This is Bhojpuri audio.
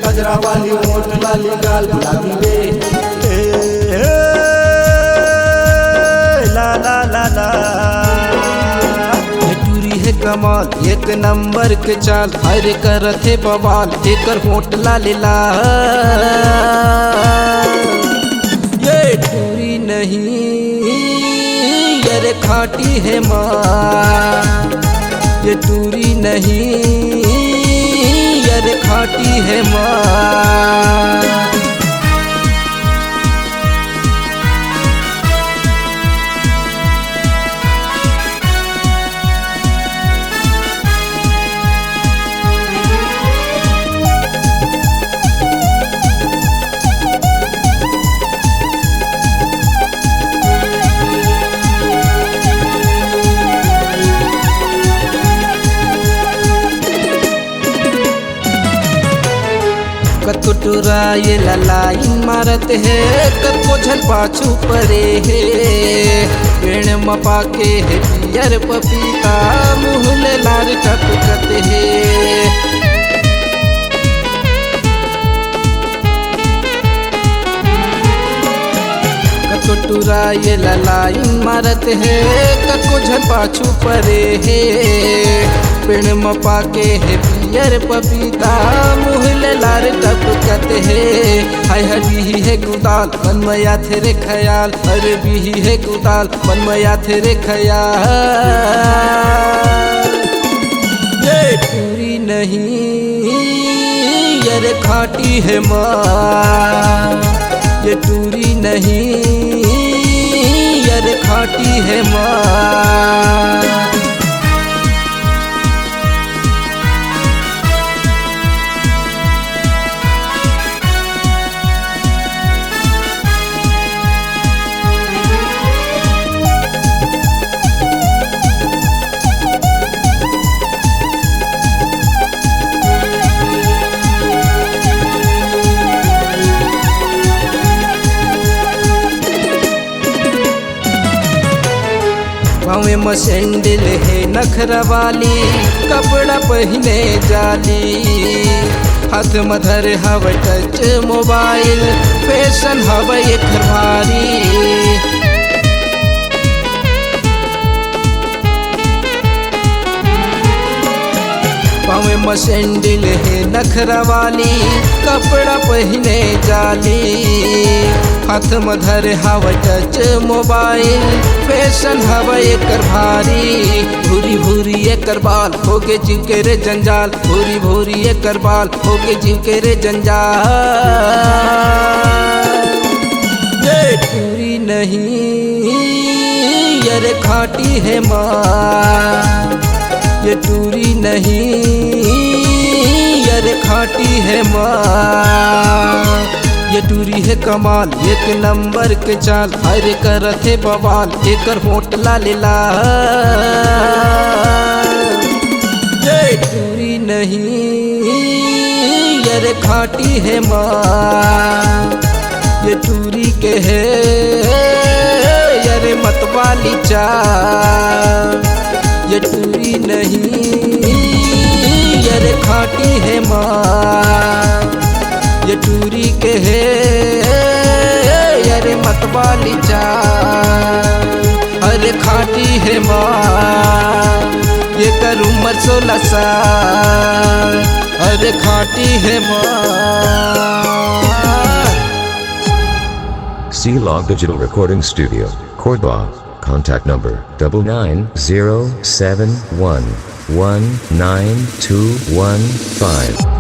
गजरा वाली होठ लाली गाल गुलाबी रे। ला ला ला ला टूरी है कमाल एक नंबर के चाल हरे करथे बवाल एकर होठ लाली लाल। ये टूरी नहीं ये खाटी है माँ, ये टूरी नहीं ये खाटी है माँ। कतो टुराए लाइन मारत है कतो झल पाछू परे है। पेड़ मपा के है पियर पपीता मुँह लार टपकत है। कतो टुराए लाइन मारत है कतो झल पाछू परे है। पेड़ मपा के है पियर पपीता मुँह लार टपकत है। हाय हरी है गुदाल मन मया तेरे ख्याल, अरे भी है गुदाल मन मया तेरे ख्याल। ये टूरी नहीं ये खाटी है माँ, ये टूरी नहीं ये खाटी है माँ। पाँव में सैंडल है नखरा वाली कपड़ा पहने जाली। हाथ में धर हवा टच मोबाइल फैशन हवा एक भारी। पाँव में सैंडल है नखरा वाली कपड़ा पहने जाली। हाथ में धर हवा टच मोबाइल फैशन हवा एकर भारी। भूरी भूरी एकर बाल होके जीव के रे जंजाल, भूरी भूरी एकर बाल होके जीव के रे जंजाल। ये टूरी नहीं ये खाटी है माँ, ये टूरी नहीं ये खाटी है माँ। ये टूरी है कमाल एक नंबर के चाल हरे करथे बवाल एकर होठ लाली लाल। ये टूरी नहीं ये खाटी है माँ, ये टूरी के है ये मतवाली चाल। ये टूरी नहीं ये खाटी है माँ, ये टूरी के है अरे मतवाली चाल। अरे खाटी है माँ ये कर उम्र 16 साल, अरे खाटी है माँ। C-Log Digital Recording Studio, Cordoba. Contact number 9907119215.